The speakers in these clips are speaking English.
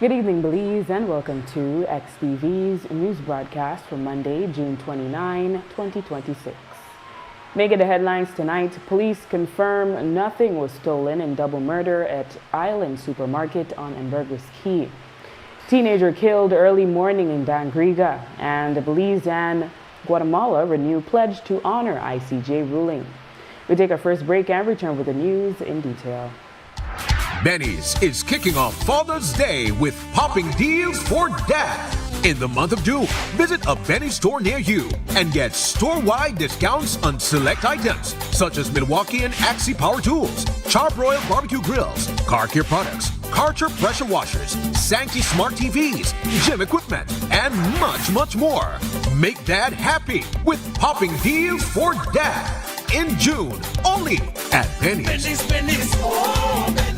Good evening, Belize, and welcome to XTV's news broadcast for Monday, June 29, 2026. Making the headlines tonight, police confirm nothing was stolen in double murder at Island Supermarket on Ambergris Key. Teenager killed early morning in Dangriga, and Belize and Guatemala renew pledge to honor ICJ ruling. We take our first break and return with the news in detail. Benny's is kicking off Father's Day with popping deals for dad. In the month of June, visit a Benny's store near you and get store-wide discounts on select items such as Milwaukee and Axie power tools, Charbroil barbecue grills, car care products, Karcher pressure washers, Sankey smart TVs, gym equipment, and much more. Make dad happy with popping deals for dad in June, only at Benny's. Benny's, oh, Benny's.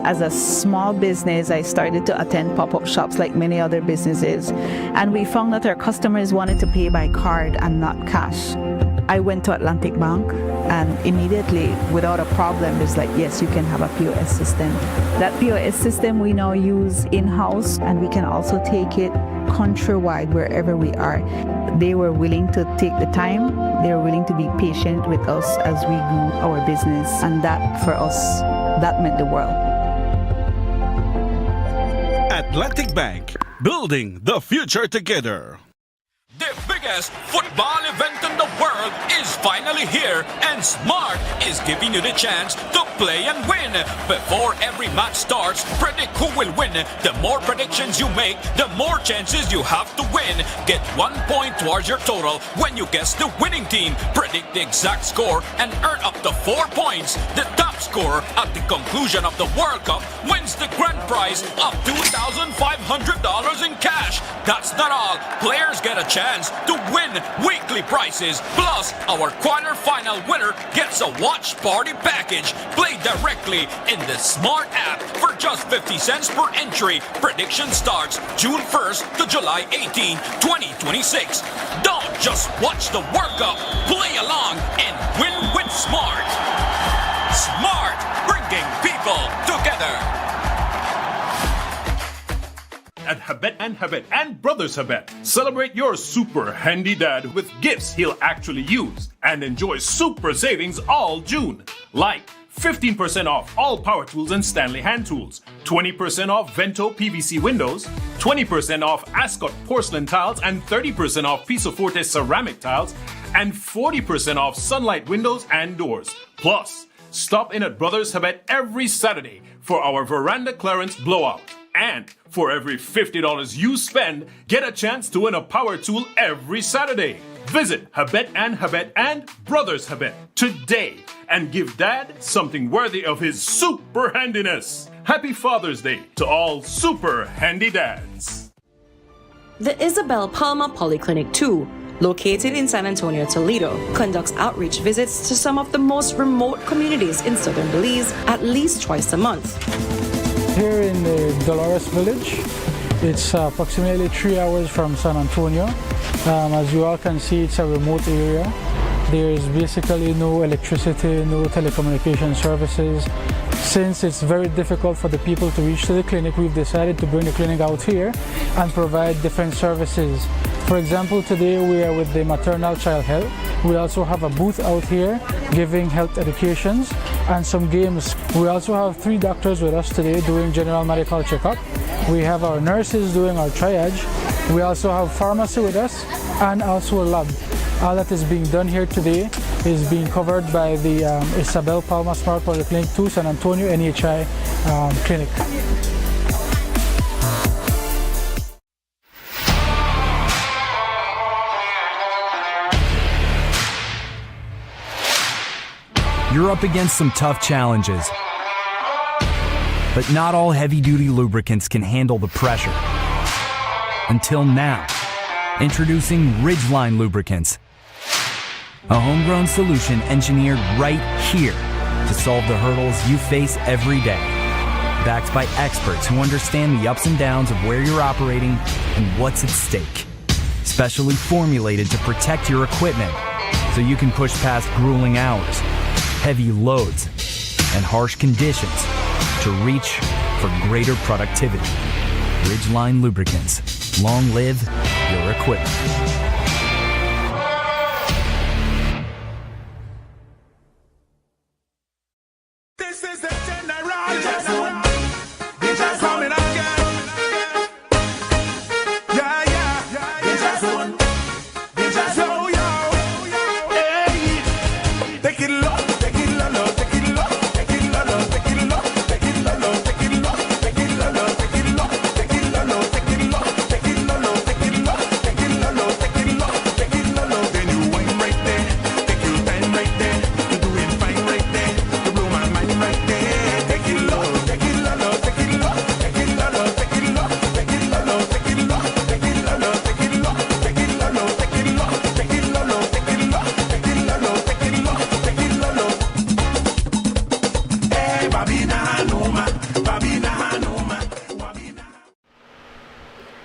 As a small business, I started to attend pop-up shops like many other businesses, and we found that our customers wanted to pay by card and not cash. I went to Atlantic Bank, and immediately, without a problem, it's like, yes, you can have a POS system. That POS system we now use in-house, and we can also take it countrywide wherever we are. They were willing to take the time. They were willing to be patient with us as we grew our business, and that, for us, that meant the world. Atlantic Bank, building the future together. The biggest football event in the world is finally here, and Smart is giving you the chance to play and win. Before every match starts, predict who will win. The more predictions you make, the more chances you have to win. Get 1 point towards your total when you guess the winning team. Predict the exact score and earn up to 4 points. The top scorer at the conclusion of the World Cup wins the grand prize of $2,500 in cash. That's not all. Players get a chance to win weekly prizes. Plus, our quarter-final winner gets a watch party package. Play directly in the Smart app for just 50 cents per entry. Prediction starts June 1st to July 18, 2026. Don't just watch the World Cup. Play along and win with Smart. Smart, bringing people together. At Habet and Brothers Habet. Celebrate your super handy dad with gifts he'll actually use and enjoy super savings all June. Like 15% off all power tools and Stanley hand tools, 20% off Vento PVC windows, 20% off Ascot porcelain tiles and 30% off Piso Forte ceramic tiles, and 40% off Sunlight windows and doors. Plus, stop in at Brothers Habet every Saturday for our veranda clearance blowout. And for every $50 you spend, get a chance to win a power tool every Saturday. Visit Habet and Brothers Habet today and give Dad something worthy of his super handiness. Happy Father's Day to all super handy dads. The Isabel Palma Polyclinic 2, located in San Antonio, Toledo, conducts outreach visits to some of the most remote communities in southern Belize at least twice a month. Here in the Dolores village, it's approximately 3 hours from San Antonio. As you all can see, it's a remote area. There's basically no electricity, no telecommunication services. Since it's very difficult for the people to reach to the clinic, we've decided to bring the clinic out here and provide different services. For example, today we are with the maternal child health. We also have a booth out here giving health educations and some games. We also have 3 doctors with us today doing general medical checkup. We have our nurses doing our triage. We also have pharmacy with us and also a lab. All that is being done here today is being covered by the Isabel Palma Smart Polyclinic 2 San Antonio NHI clinic. You're up against some tough challenges, but not all heavy-duty lubricants can handle the pressure. Until now. Introducing Ridgeline lubricants. A homegrown solution engineered right here to solve the hurdles you face every day. Backed by experts who understand the ups and downs of where you're operating and what's at stake. Specially formulated to protect your equipment so you can push past grueling hours, heavy loads, and harsh conditions to reach for greater productivity. Ridgeline Lubricants. Long live your equipment.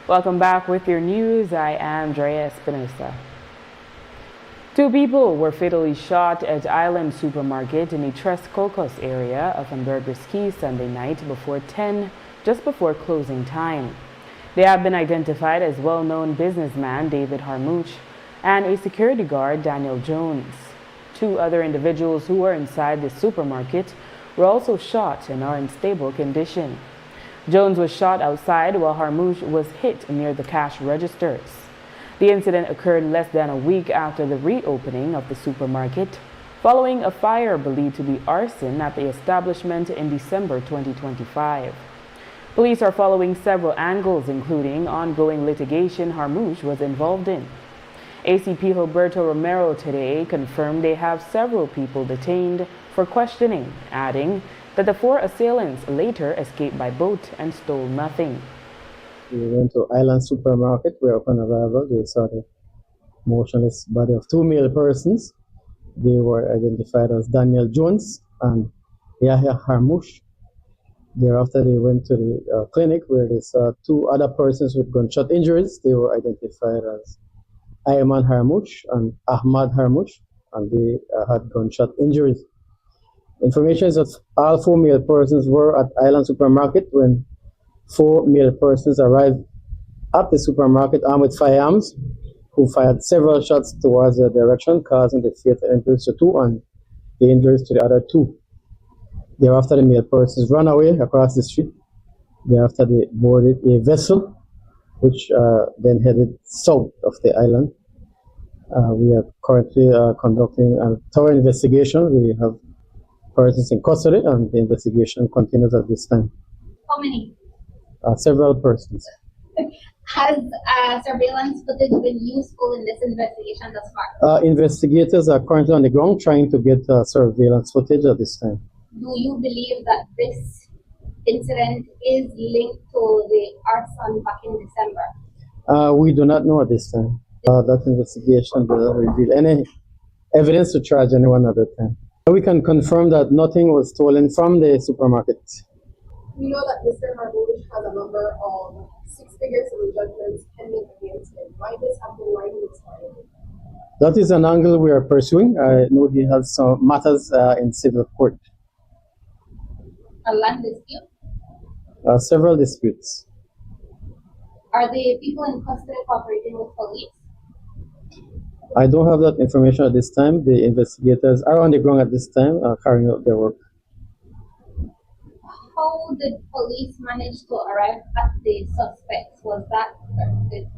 Welcome back with your news. I am Drea Espinosa. 2 people were fatally shot at Island Supermarket in the Tres Cocos area of Humberto Key Sunday night before 10, just before closing time. They have been identified as well-known businessman David Harmouche and a security guard Daniel Jones. 2 other individuals who were inside the supermarket were also shot and are in stable condition. Jones was shot outside while Harmouche was hit near the cash registers. The incident occurred less than a week after the reopening of the supermarket, following a fire believed to be arson at the establishment in December 2025. Police are following several angles, including ongoing litigation Harmouche was involved in. ACP Gilberto Romero today confirmed they have several people detained for questioning, adding that the 4 assailants later escaped by boat and stole nothing. We went to Island Supermarket where upon arrival they saw the motionless body of 2 male persons. They were identified as Daniel Jones and Yahya Harmouche. Thereafter they went to the clinic where they saw 2 other persons with gunshot injuries. They were identified as Ayman Harmouche and Ahmad Harmouche, and they had gunshot injuries. Information is that all 4 male persons were at Island Supermarket when 4 male persons arrived at the supermarket armed with firearms, who fired several shots towards their direction, causing the fatal injuries to 2 and the injuries to the other 2. Thereafter, the male persons ran away across the street. Thereafter, they boarded a vessel, which then headed south of the island. We are currently conducting a thorough investigation. We have persons in custody, and the investigation continues at this time. How many? Several persons. Has surveillance footage been useful in this investigation thus far? Investigators are currently on the ground trying to get surveillance footage at this time. Do you believe that this incident is linked to the arson back in December? We do not know at this time. That investigation will not reveal any evidence to charge anyone at the time. We can confirm that nothing was stolen from the supermarket. We know that Mr. Harmouche has a number of 6-figure civil judgments pending against him. Why this happened? Why he was fired? That is an angle we are pursuing. I know he has some matters in civil court. A land dispute? Several disputes. Are the people in custody cooperating with police? I don't have that information at this time. The investigators are on the ground at this time, carrying out their work. How did police manage to arrive at the suspects? Was that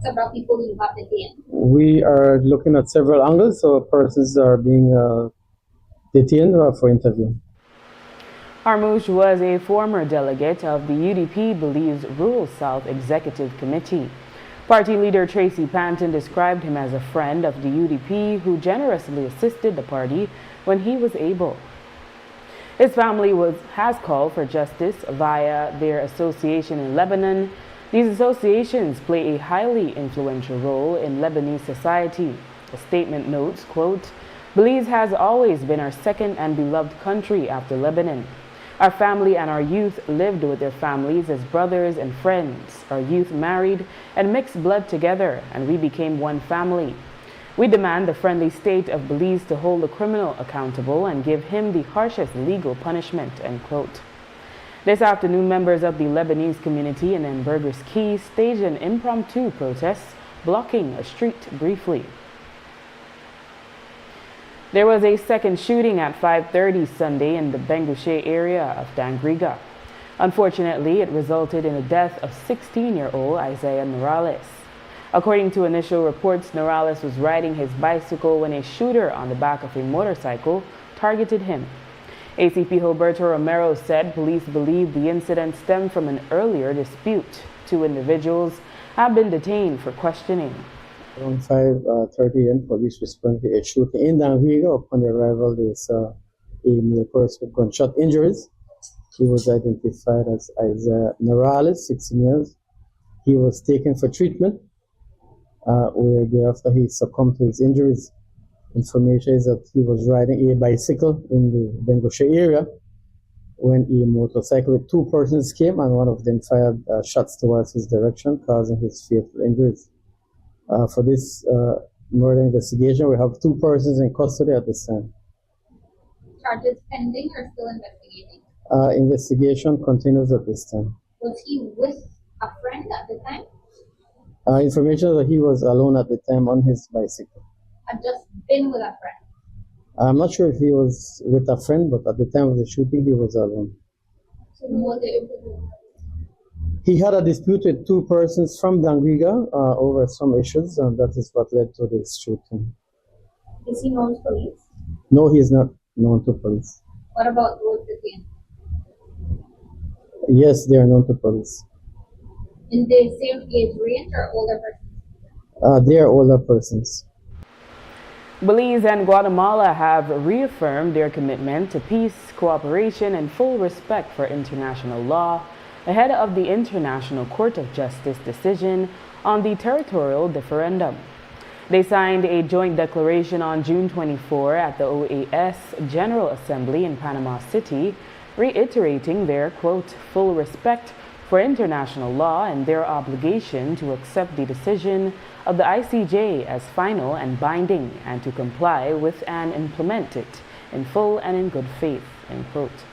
several people you have detained? We are looking at several angles, so persons are being detained for interview. Harmouche was a former delegate of the UDP Belize Rural South Executive Committee. Party leader Tracy Panton described him as a friend of the UDP who generously assisted the party when he was able. His family has called for justice via their association in Lebanon. These associations play a highly influential role in Lebanese society. A statement notes, quote, Belize has always been our second and beloved country after Lebanon. Our family and our youth lived with their families as brothers and friends. Our youth married and mixed blood together, and we became one family. We demand the friendly state of Belize to hold the criminal accountable and give him the harshest legal punishment, end quote. This afternoon, members of the Lebanese community in Burgers Key staged an impromptu protest, blocking a street briefly. There was a second shooting at 5:30 Sunday in the Bengushe area of Dangriga. Unfortunately, it resulted in the death of 16-year-old Isaiah Morales. According to initial reports, Morales was riding his bicycle when a shooter on the back of a motorcycle targeted him. ACP Roberto Romero said police believe the incident stemmed from an earlier dispute. 2 individuals have been detained for questioning. Around 5:30 a.m., police responded to a shooting in Dangriga. Upon the arrival, they saw a male person with gunshot injuries. He was identified as Isaiah Morales, 16 years. He was taken for treatment, where thereafter he succumbed to his injuries. Information is that he was riding a bicycle in the Bengushe area when a motorcycle with 2 persons came, and one of them fired shots towards his direction, causing his fatal injuries. For this murder investigation, we have 2 persons in custody at this time. Charges pending or still investigating? Investigation continues at this time. Was he with a friend at the time? Information that he was alone at the time on his bicycle. Had just been with a friend? I'm not sure if he was with a friend, but at the time of the shooting, he was alone. So was it? He had a dispute with 2 persons from Dangriga over some issues, and that is what led to this shooting. Is he known to police? No, he is not known to police. What about those detained? Yes, they are known to police. In the same age range or older persons? They are older persons. Belize and Guatemala have reaffirmed their commitment to peace, cooperation, and full respect for international law ahead of the International Court of Justice decision on the territorial referendum. They signed a joint declaration on June 24 at the OAS General Assembly in Panama City, reiterating their, quote, full respect for international law and their obligation to accept the decision of the ICJ as final and binding and to comply with and implement it in full and in good faith, end quote.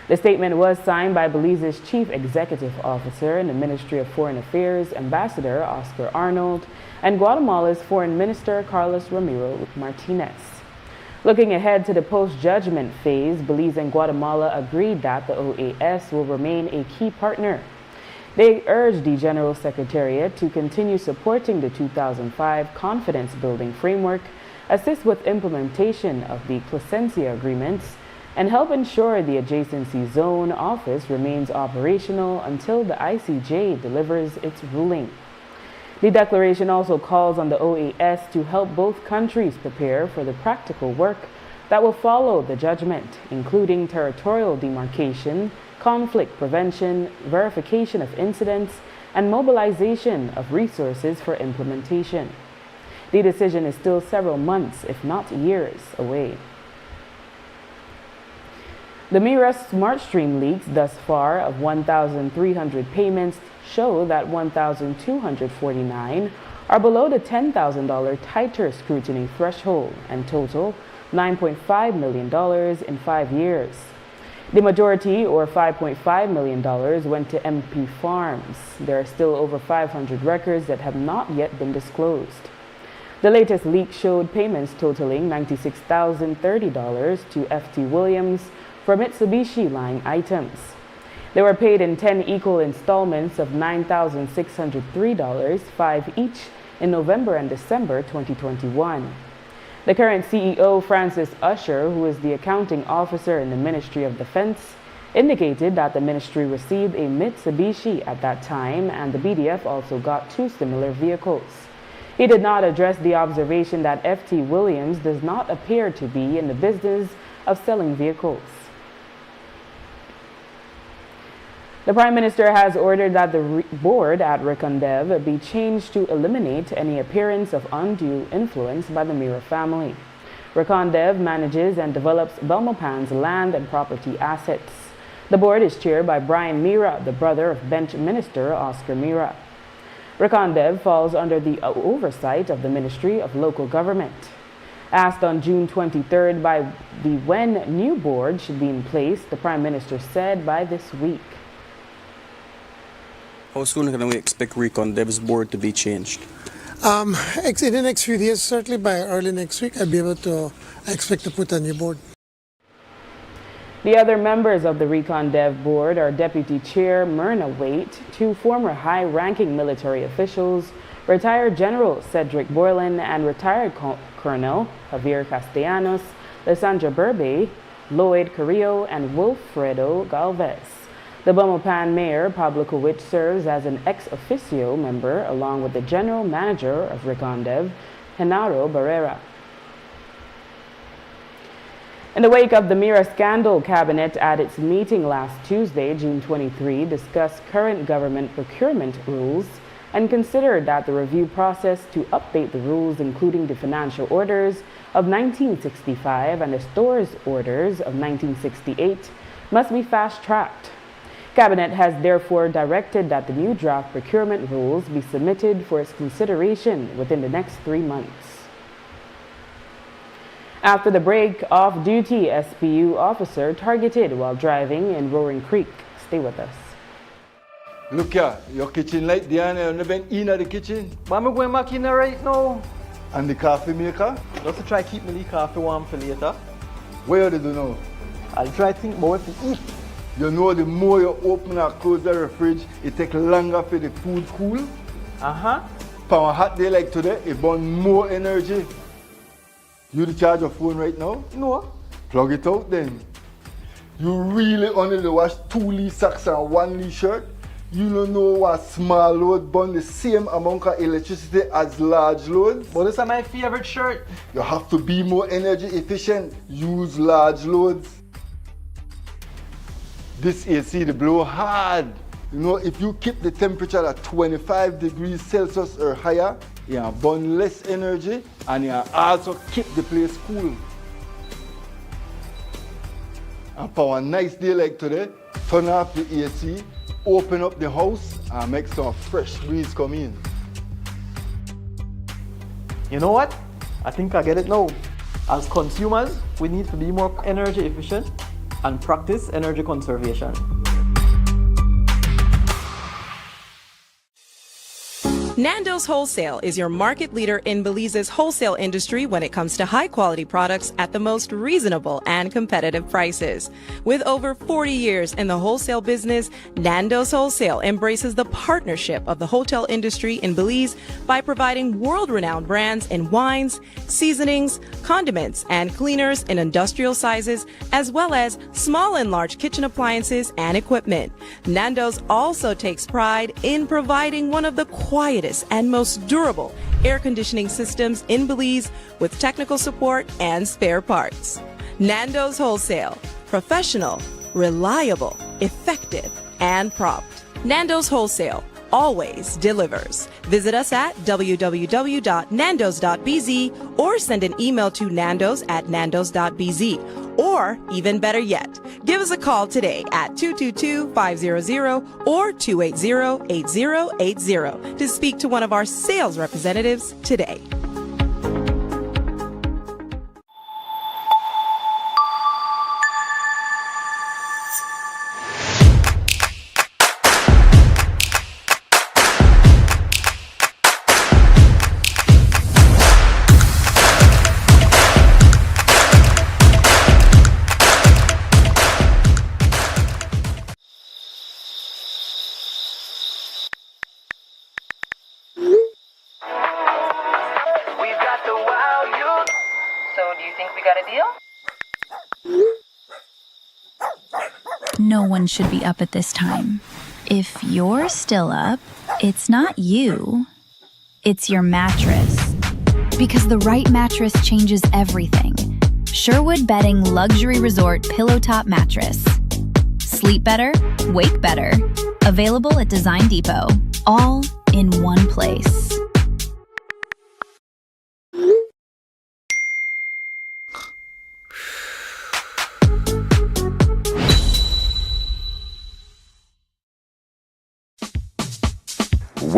The statement was signed by Belize's Chief Executive Officer in the Ministry of Foreign Affairs, Ambassador Oscar Arnold, and Guatemala's Foreign Minister Carlos Ramiro Martinez. Looking ahead to the post-judgment phase, Belize and Guatemala agreed that the OAS will remain a key partner. They urged the General Secretariat to continue supporting the 2005 confidence-building framework, assist with implementation of the Placencia agreements, and help ensure the adjacency zone office remains operational until the ICJ delivers its ruling. The declaration also calls on the OAS to help both countries prepare for the practical work that will follow the judgment, including territorial demarcation, conflict prevention, verification of incidents, and mobilization of resources for implementation. The decision is still several months, if not years, away. The MIRA SmartStream leaks thus far of 1,300 payments show that 1,249 are below the $10,000 tighter scrutiny threshold and total $9.5 million in 5 years. The majority, or $5.5 million, went to MP Farms. There are still over 500 records that have not yet been disclosed. The latest leak showed payments totaling $96,030 to FT Williams for Mitsubishi line items. They were paid in 10 equal installments of $9,603, 5 each, in November and December 2021. The current CEO, Francis Usher, who is the accounting officer in the Ministry of Defense, indicated that the ministry received a Mitsubishi at that time and the BDF also got 2 similar vehicles. He did not address the observation that FT Williams does not appear to be in the business of selling vehicles. The Prime Minister has ordered that the board at Recondev be changed to eliminate any appearance of undue influence by the Mira family. Recondev manages and develops Belmopan's land and property assets. The board is chaired by Brian Mira, the brother of bench minister Oscar Mira. Recondev falls under the oversight of the Ministry of Local Government. Asked on June 23rd by the when new board should be in place, the Prime Minister said by this week. How soon can we expect Recondev's board to be changed? In the next few days, certainly by early next week, I'll be able to expect to put a new board. The other members of the Recondev board are Deputy Chair Myrna Waite, two former high-ranking military officials, retired General Cedric Borland and retired Colonel Javier Castellanos, Lysandra Burbe, Lloyd Carrillo, and Wilfredo Galvez. The Belmopan Mayor, Pablo Kowich, serves as an ex officio member along with the General Manager of Recondev, Genaro Barrera. In the wake of the Mira scandal, Cabinet at its meeting last Tuesday, June 23, discussed current government procurement rules and considered that the review process to update the rules, including the financial orders of 1965 and the stores orders of 1968, must be fast-tracked. Cabinet has therefore directed that the new draft procurement rules be submitted for its consideration within the next 3 months. After the break, off-duty SPU officer targeted while driving in Roaring Creek. Stay with us. Look here, your kitchen light, Diana, you never in the kitchen. But I'm going back in there right now. And the coffee maker? Just to try to keep my coffee warm for later. Where do you know? I'll try to think about what to eat. You know the more you open and close the fridge, it takes longer for the food cool. Uh-huh. For a hot day like today, it burns more energy. You charge your phone right now? No. Plug it out then. You really only wash 2 Lee socks and 1 Lee shirt? You don't know what small load burn the same amount of electricity as large loads? But this is my favorite shirt. You have to be more energy efficient. Use large loads. This AC they blow hard. You know, if you keep the temperature at 25 degrees Celsius or higher, you burn less energy and you also keep the place cool. And for a nice day like today, turn off the AC, open up the house and make some fresh breeze come in. You know what? I think I get it now. As consumers, we need to be more energy efficient and practice energy conservation. Nando's Wholesale is your market leader in Belize's wholesale industry when it comes to high-quality products at the most reasonable and competitive prices. With over 40 years in the wholesale business, Nando's Wholesale embraces the partnership of the hotel industry in Belize by providing world-renowned brands in wines, seasonings, condiments, and cleaners in industrial sizes, as well as small and large kitchen appliances and equipment. Nando's also takes pride in providing one of the quietest and most durable air conditioning systems in Belize with technical support and spare parts. Nando's Wholesale. Professional, reliable, effective, and prompt. Nando's Wholesale always delivers. Visit us at www.nandos.bz or send an email to nandos@nandos.bz. Or, even better yet, give us a call today at 222-500 or 280-8080 to speak to one of our sales representatives today. No one should be up at this time. If you're still up, it's not you. It's your mattress. Because the right mattress changes everything. Sherwood Bedding Luxury Resort Pillow Top Mattress. Sleep better, wake better. Available at Design Depot. All in one place.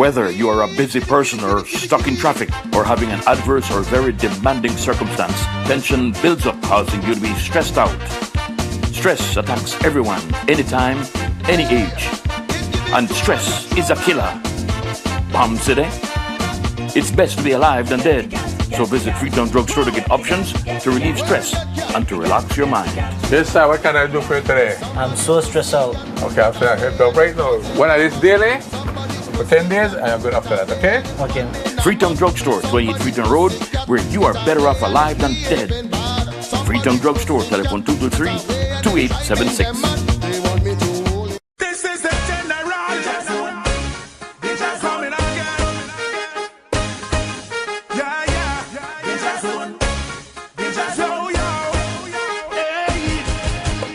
Whether you are a busy person or stuck in traffic or having an adverse or very demanding circumstance, tension builds up, causing you to be stressed out. Stress attacks everyone, anytime, any age. And stress is a killer. Palm City? It's best to be alive than dead. So visit Freetown Drugstore to get options to relieve stress and to relax your mind. Yes, sir. What can I do for you today? I'm so stressed out. Okay, I'm saying help you right now. When I this daily, for 10 days, I am good after that, okay? Okay. Freetown Drugstore, 28 Freetown Road, where you are better off alive than dead. Freetown Drugstore, telephone 223-2876. This is the general. They just coming again. Yeah, yeah. They just one. They just yo, yo. Hey.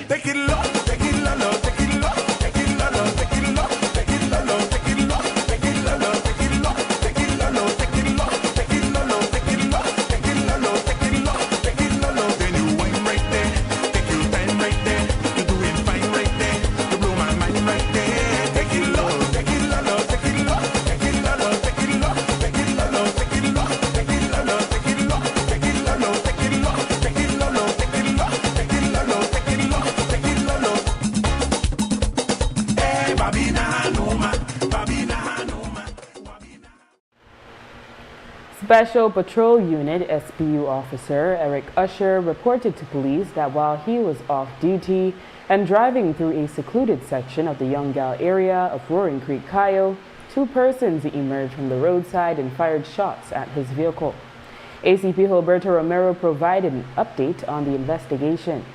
Take it low, take it low, take it low, take it low, take it low, take it low, take it low, take it low, take it low, take it low, take it low, take it low, take it low, take it low, take it low, take it low. Then you wine right there, take your time right there. You're doing fine right there. You blow my mind right there. Take it low, take it low, take it low, take it low, take it low, take it low, take it low, take it low, take it low, take it low, take it low, take it low, take it low, take it low, take it low, take it low. Hey, Babina Hanuma, Babina Hanuma. Special Patrol Unit SPU officer Eric Usher reported to police that while he was off duty and driving through a secluded section of the Younggal area of Roaring Creek, Cayo, two persons emerged from the roadside and fired shots at his vehicle. ACP Gilberto Romero provided an update on the investigation.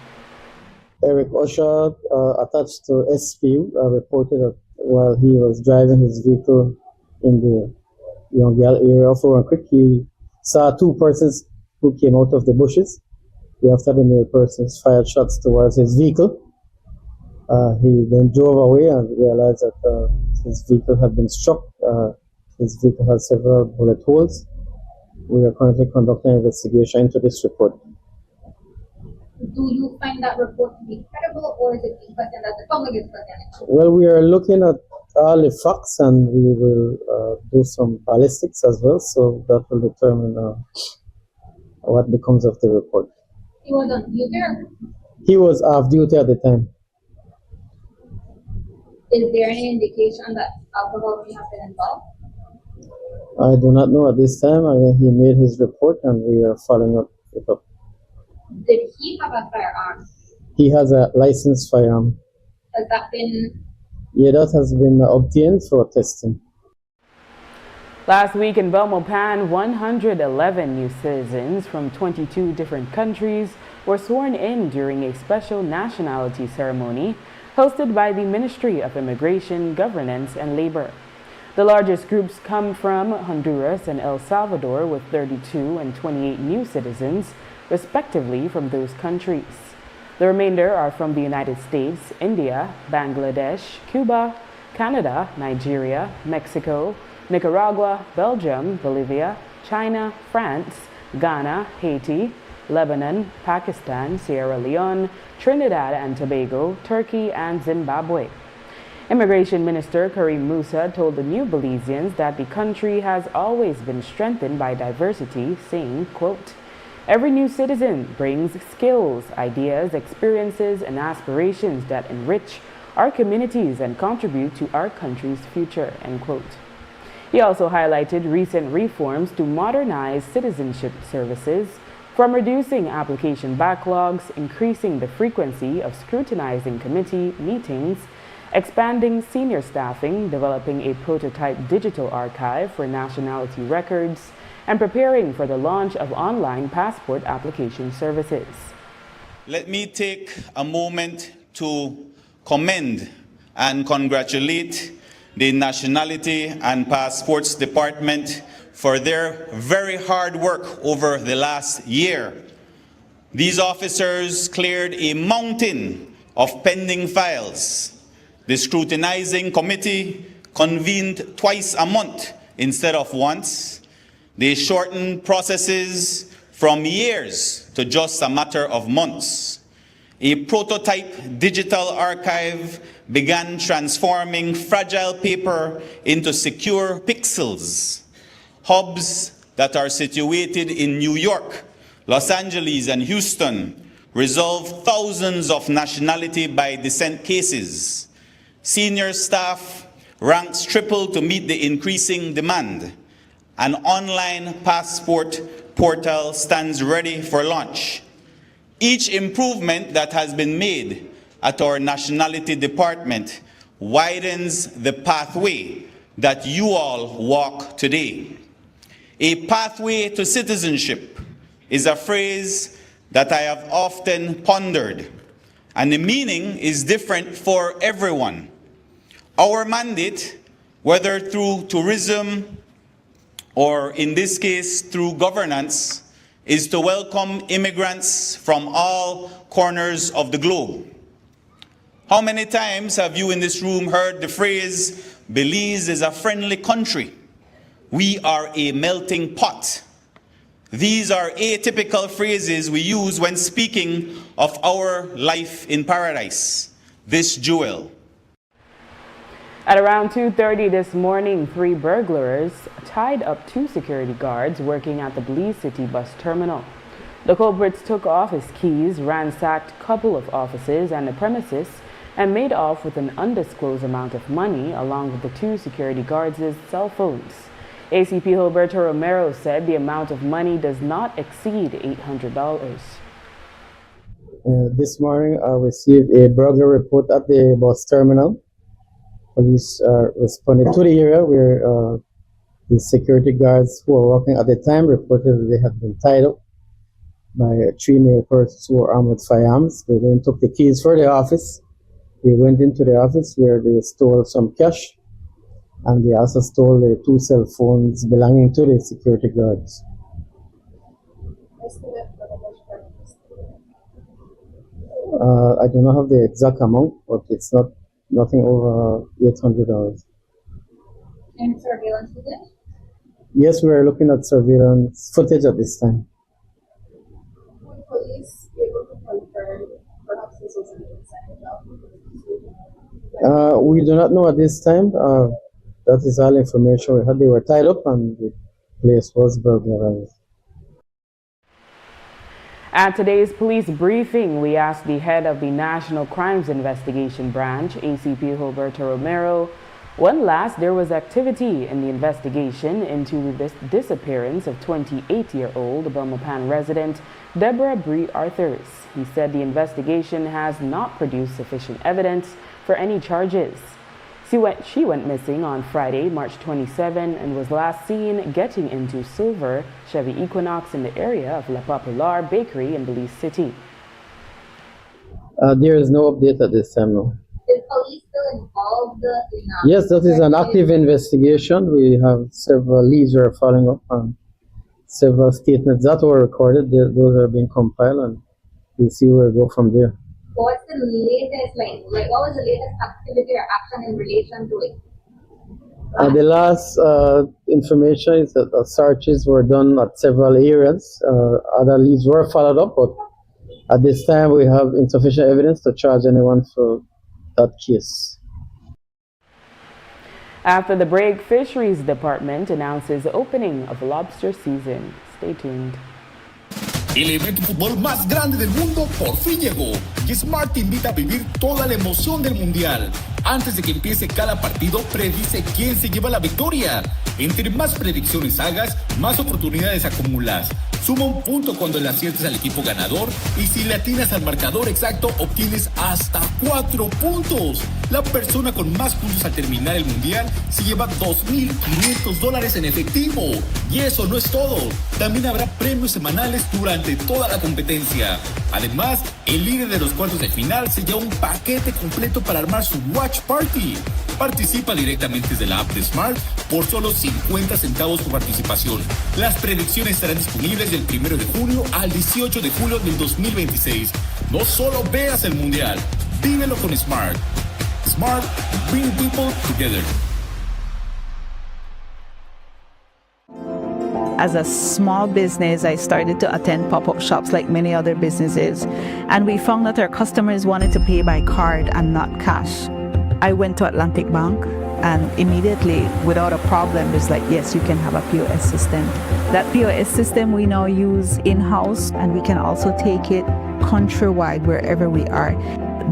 Eric Usher, attached to SPU, reported that while he was driving his vehicle in the Younggal area of Roaring Creek, he saw two persons who came out of the bushes. After the male persons fired shots towards his vehicle. He then drove away and realized that his vehicle had been struck. His vehicle had several bullet holes. We are currently conducting an investigation into this report. Do you find that report to be credible, or is it being questioned that the public is questioning? Well, we are looking at all the facts and we will do some ballistics as well, so that will determine what becomes of the report. He was on duty. He was off duty at the time. Is there any indication that alcohol may have been involved? I do not know at this time. He made his report and we are following up. Did he have a firearm? He has a licensed firearm. Has that been? Yeah, that has been obtained for testing. Last week in Belmopan, 111 new citizens from 22 different countries were sworn in during a special nationality ceremony hosted by the Ministry of Immigration, Governance, and Labor. The largest groups come from Honduras and El Salvador, with 32 and 28 new citizens, respectively, from those countries. The remainder are from the United States, India, Bangladesh, Cuba, Canada, Nigeria, Mexico, Nicaragua, Belgium, Bolivia, China, France, Ghana, Haiti, Lebanon, Pakistan, Sierra Leone, Trinidad and Tobago, Turkey, and Zimbabwe. Immigration Minister Karim Musa told the new Belizeans that the country has always been strengthened by diversity, saying, quote, "Every new citizen brings skills, ideas, experiences, and aspirations that enrich our communities and contribute to our country's future," end quote. He also highlighted recent reforms to modernize citizenship services, from reducing application backlogs, increasing the frequency of scrutinizing committee meetings, expanding senior staffing, developing a prototype digital archive for nationality records, and preparing for the launch of online passport application services. Let me take a moment to commend and congratulate the Nationality and Passports Department for their very hard work over the last year. These officers cleared a mountain of pending files. The scrutinizing committee convened twice a month instead of once. They shortened processes from years to just a matter of months. a prototype digital archive began transforming fragile paper into secure pixels. Hubs that are situated in New York, Los Angeles, and Houston resolve thousands of nationality by descent cases. Senior staff ranks triple to meet the increasing demand. An online passport portal stands ready for launch. Each improvement that has been made at our nationality department widens the pathway that you all walk today. A pathway to citizenship is a phrase that I have often pondered, and the meaning is different for everyone. Our mandate, whether through tourism or in this case through governance, is to welcome immigrants from all corners of the globe. How many times have you in this room heard the phrase, Belize is a friendly country? We are a melting pot. These are atypical phrases we use when speaking of our life in paradise, this jewel. At around 2:30 this morning, 3 burglars tied up 2 security guards working at the Belize City bus terminal. The culprits took off his keys, ransacked a couple of offices and the premises, and made off with an undisclosed amount of money along with the 2 security guards' cell phones. ACP Gilberto Romero said the amount of money does not exceed $800. This morning, I received a burglary report at the bus terminal. Police responded to the area where the security guards who were working at the time reported that they had been tied up by 3 male persons who were armed with firearms. They then took the keys for the office. They went into the office where they stole some cash, and they also stole the 2 cell phones belonging to the security guards. I do not have the exact amount, but it's nothing over $800. And surveillance footage? Yes, we are looking at surveillance footage at this time. Would police be able to confirm perhaps this was an inside job? We do not know at this time. That is all information we had. They were tied up and the place was burglarized. At today's police briefing, we asked the head of the National Crimes Investigation Branch, ACP Gilberto Romero, when last there was activity in the investigation into the disappearance of 28-year-old Belmopan resident Deborah Bree Arthurs. He said the investigation has not produced sufficient evidence for any charges. She went missing on Friday, March 27, and was last seen getting into silver Chevy Equinox in the area of La Popular Bakery in Belize City. There is no update at this time, no. Is police still involved in Yes, that is an active investigation. We have several leads we are following up on, several statements that were recorded. Those are being compiled, and we'll see where we go from there. What's the latest, like what was the latest activity or action in relation to it? The last information is that searches were done at several areas. Other leads were followed up, but at this time we have insufficient evidence to charge anyone for that case. After the break, Fisheries Department announces the opening of lobster season. Stay tuned. El evento de fútbol más grande del mundo por fin llegó y Smart te invita a vivir toda la emoción del mundial. Antes de que empiece cada partido, predice quién se lleva la victoria. Entre más predicciones hagas, más oportunidades acumulas. Suma un punto cuando le aciertes al equipo ganador y si le atinas al marcador exacto, obtienes hasta 4 puntos. La persona con más puntos al terminar el mundial se lleva $2,500 en efectivo. Y eso no es todo. También habrá premios semanales durante toda la competencia. Además, el líder de los cuartos de final se lleva un paquete completo para armar su Watch Party. Participa directamente desde la app de Smart por solo 50 centavos por participación. Las predicciones estarán disponibles del 1 de junio al 18 de julio del 2026. No solo veas el mundial, vívelo con Smart. Smart, bring people together. As a small business, I started to attend pop-up shops like many other businesses, and we found that our customers wanted to pay by card and not cash. I went to Atlantic Bank, and immediately, without a problem, it's like, yes, you can have a POS system. That POS system we now use in-house, and we can also take it countrywide wherever we are.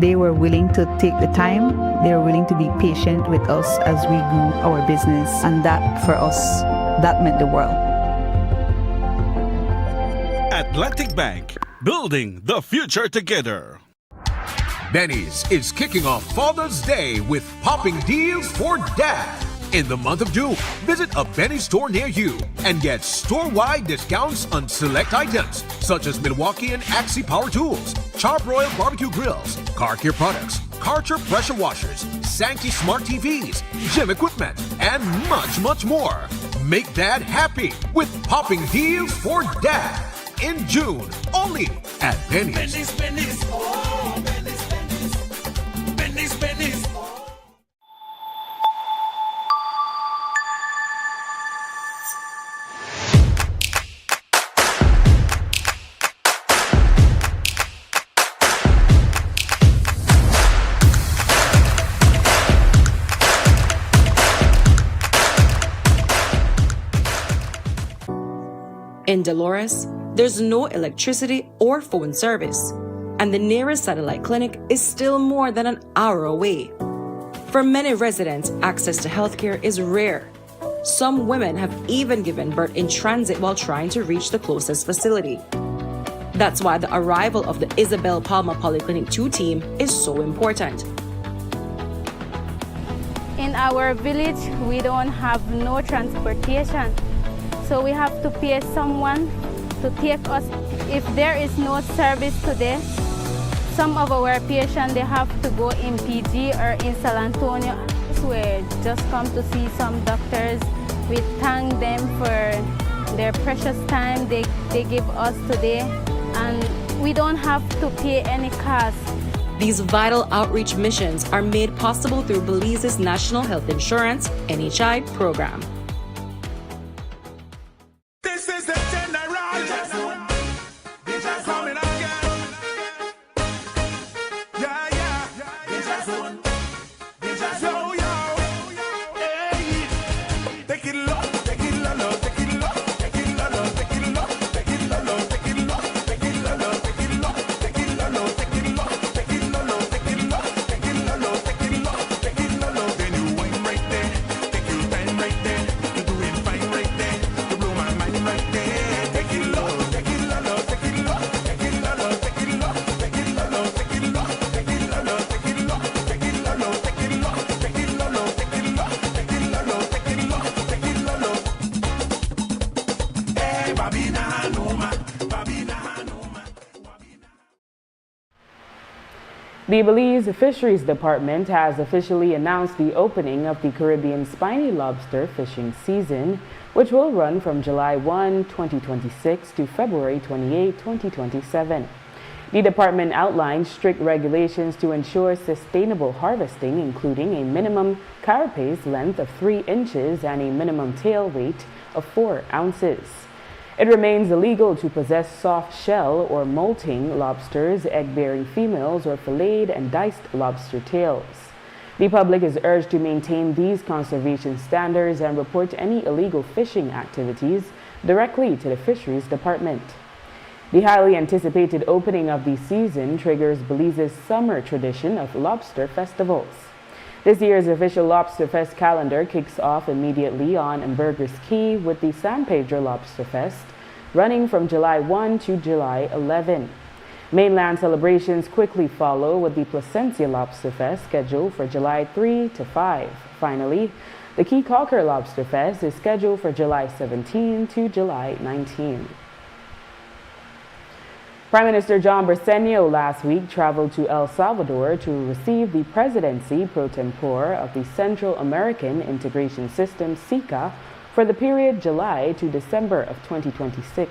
They were willing to take the time. They were willing to be patient with us as we grew our business. And that, for us, that meant the world. Atlantic Bank, building the future together. Benny's is kicking off Father's Day with popping deals for dad. In the month of June, visit a Benny's store near you and get store-wide discounts on select items such as Milwaukee and Axie power tools, Charbroil barbecue grills, car care products, Karcher pressure washers, Sankey smart TVs, gym equipment, and much, much more. Make dad happy with popping deals for dad in June, only at Benny's. Benny's, Benny's, oh, Benny's, Benny's, Benny's, Benny's. In Dolores, there's no electricity or phone service, and the nearest satellite clinic is still more than an hour away. For many residents, access to healthcare is rare. Some women have even given birth in transit while trying to reach the closest facility. That's why the arrival of the Isabel Palma Polyclinic 2 team is so important. In our village, we don't have no transportation. So we have to pay someone to take us. If there is no service today, some of our patients, they have to go in PG or in San Antonio. We just come to see some doctors. We thank them for their precious time they give us today. And we don't have to pay any cost. These vital outreach missions are made possible through Belize's National Health Insurance NHI program. This is the general. Coming again. Yeah, yeah. Yo, yo. Hey. Take it low, take it low, take it low, take it low, take it low, take it low, take it low, take it low, take it low, take it low, take it low, take it low, take it low, take it low, take it low, take it low. Then you wine right there, take your time right there. You do it fine right there. You blow my mind right there. Take it low, take it low, take it low, take it low, take it low, take it low, take it low, take it low, take it low, take it low, take it low, take it low, take it low, take it low, take it low, take it low. Hey, Babina Hanuma, Babina Hanuma. The Belize Fisheries Department has officially announced the opening of the Caribbean spiny lobster fishing season, which will run from July 1, 2026 to February 28, 2027. The department outlined strict regulations to ensure sustainable harvesting, including a minimum carapace length of 3 inches and a minimum tail weight of 4 ounces. It remains illegal to possess soft shell or molting lobsters, egg-bearing females, or filleted and diced lobster tails. The public is urged to maintain these conservation standards and report any illegal fishing activities directly to the Fisheries Department. The highly anticipated opening of the season triggers Belize's summer tradition of lobster festivals. This year's official Lobster Fest calendar kicks off immediately on Ambergris Key with the San Pedro Lobster Fest running from July 1 to July 11. Mainland celebrations quickly follow with the Placencia Lobster Fest scheduled for July 3 to 5. Finally, the Key Calker Lobster Fest is scheduled for July 17 to July 19. Prime Minister John Briceño last week traveled to El Salvador to receive the presidency pro tempore of the Central American Integration System, CICA, for the period July to December of 2026.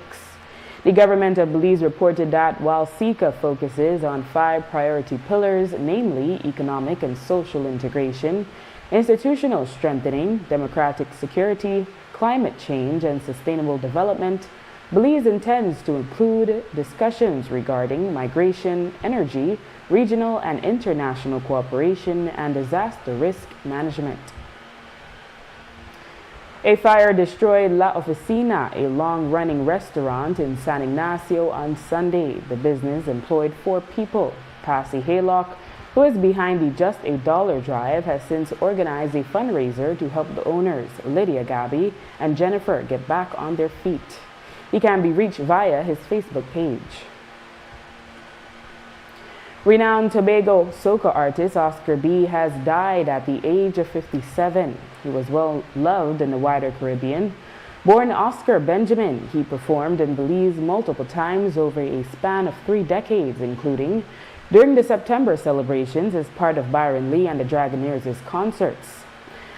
The government of Belize reported that while SICA focuses on 5 priority pillars, namely economic and social integration, institutional strengthening, democratic security, climate change, and sustainable development, Belize intends to include discussions regarding migration, energy, regional and international cooperation, and disaster risk management. A fire destroyed La Oficina, a long-running restaurant in San Ignacio, on Sunday. The business employed 4 people. Passy Haylock, who is behind the Just a Dollar drive, has since organized a fundraiser to help the owners, Lydia Gabby and Jennifer, get back on their feet. He can be reached via his Facebook page. Renowned Tobago soca artist Oscar B has died at the age of 57. He was well loved in the wider Caribbean. Born Oscar Benjamin, he performed in Belize multiple times over a span of 3 decades, including during the September celebrations as part of Byron Lee and the Dragonaires' concerts.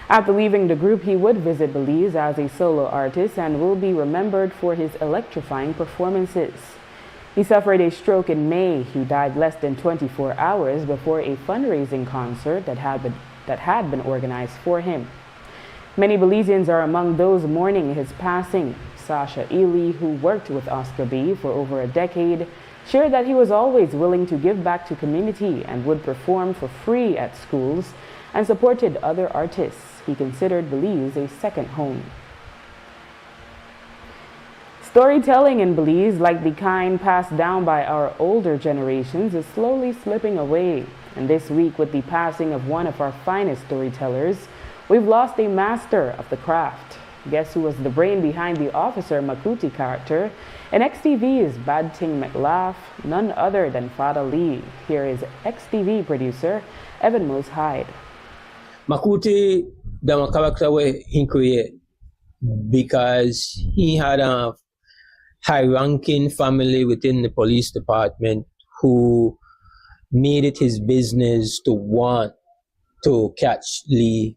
After leaving the group, he would visit Belize as a solo artist and will be remembered for his electrifying performances. He suffered a stroke in May. He died less than 24 hours before a fundraising concert that had been organized for him. Many Belizeans are among those mourning his passing. Sasha Ely, who worked with Oscar B for over a decade, shared that he was always willing to give back to community and would perform for free at schools and supported other artists. He considered Belize a second home. Storytelling in Belize, like the kind passed down by our older generations, is slowly slipping away. And this week, with the passing of one of our finest storytellers, we've lost a master of the craft. Guess who was the brain behind the Officer Makuti character in XTV's Bad Ting McLaugh? None other than Father Lee. Here is XTV producer Evan Mills Hyde. Makuti, the character where he created because he had a high-ranking family within the police department who made it his business to want to catch Lee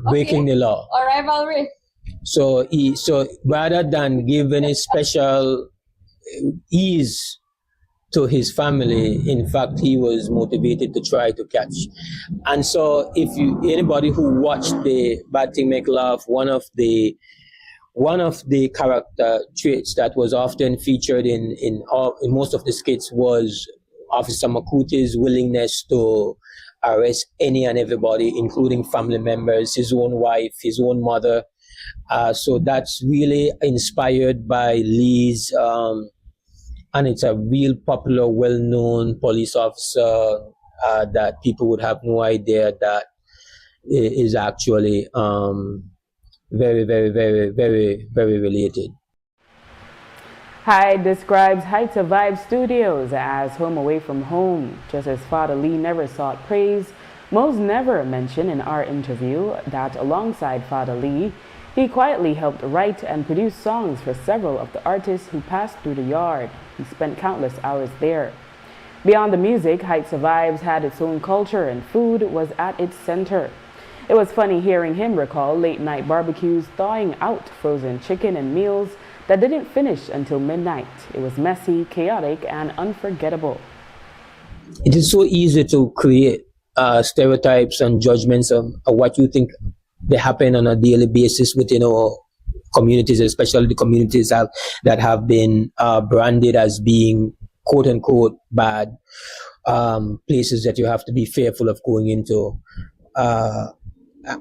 breaking the law. Or rivalry. So rather than giving a special ease to his family, in fact, he was motivated to try to catch. And so anybody who watched the Bad Ting McLaugh, one of the character traits that was often featured in most of the skits was Officer Makuti's willingness to arrest any and everybody, including family members, his own wife, his own mother. So that's really inspired by Lee's, and it's a real popular, well-known police officer that people would have no idea that is actually very, very, very, very, very related. Hyde describes Heights of Vibe Studios as home away from home. Just as Father Lee never sought praise, Mose never mentioned in our interview that alongside Father Lee, he quietly helped write and produce songs for several of the artists who passed through the yard. He spent countless hours there. Beyond the music, Heights of Vibes had its own culture and food was at its center. It was funny hearing him recall late-night barbecues thawing out frozen chicken and meals that didn't finish until midnight. It was messy, chaotic, and unforgettable. It is so easy to create stereotypes and judgments of what you think they happen on a daily basis within our communities, especially the communities that have been branded as being quote-unquote bad places that you have to be fearful of going into.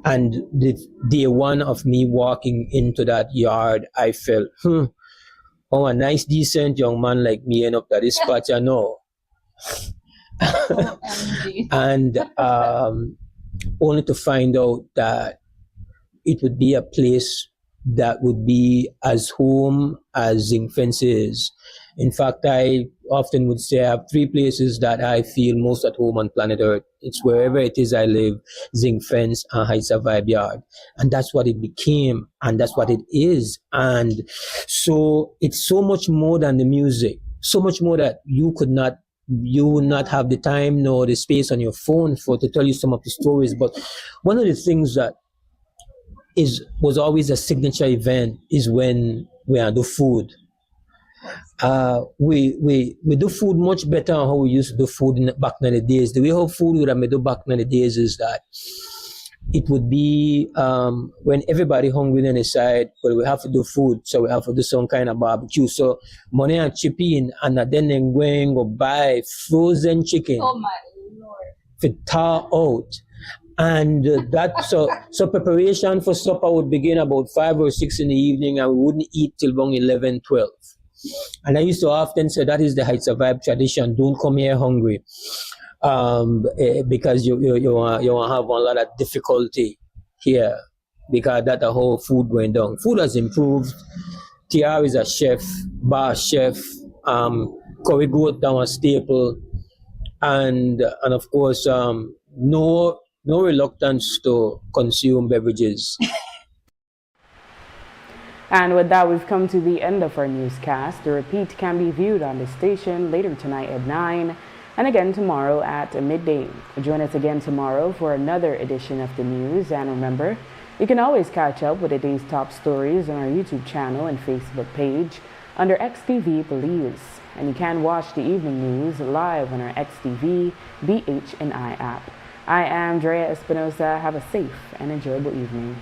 And the day one of me walking into that yard, I felt, oh, a nice, decent young man like me end up at this spot, you know. And only to find out that it would be a place that would be as home as Zinc Fence is. In fact, I often would say I have 3 places that I feel most at home on planet Earth. It's wherever it is I live, Zinc Fence and Heights of Vibe Yard. And that's what it became, and that's what it is. And so it's so much more than the music, so much more that you will not have the time nor the space on your phone to tell you some of the stories. But one of the things that was always a signature event is when we do food. We do food much better than how we used to do food back in the days. The way how food would have made back in the days is that it would be when everybody hungry on the side, but we have to do food, so we have to do some kind of barbecue. So money and chip in, and then they go buy frozen chicken. Oh my Lord. To thaw out. And so preparation for supper would begin about 5 or 6 in the evening, and we wouldn't eat till about 11, 12. And I used to often say that is the Heights of Vibe tradition. Don't come here hungry. Because you want to have a lot of difficulty here because that the whole food went down. Food has improved. TR is a chef, bar chef, curry goat down a staple, and of course no reluctance to consume beverages. And with that, we've come to the end of our newscast. The repeat can be viewed on the station later tonight at 9. And again tomorrow at midday. Join us again tomorrow for another edition of the news. And remember, you can always catch up with the day's top stories on our YouTube channel and Facebook page under XTV Belize. And you can watch the evening news live on our XTV BHNI app. I am Drea Espinosa. Have a safe and enjoyable evening.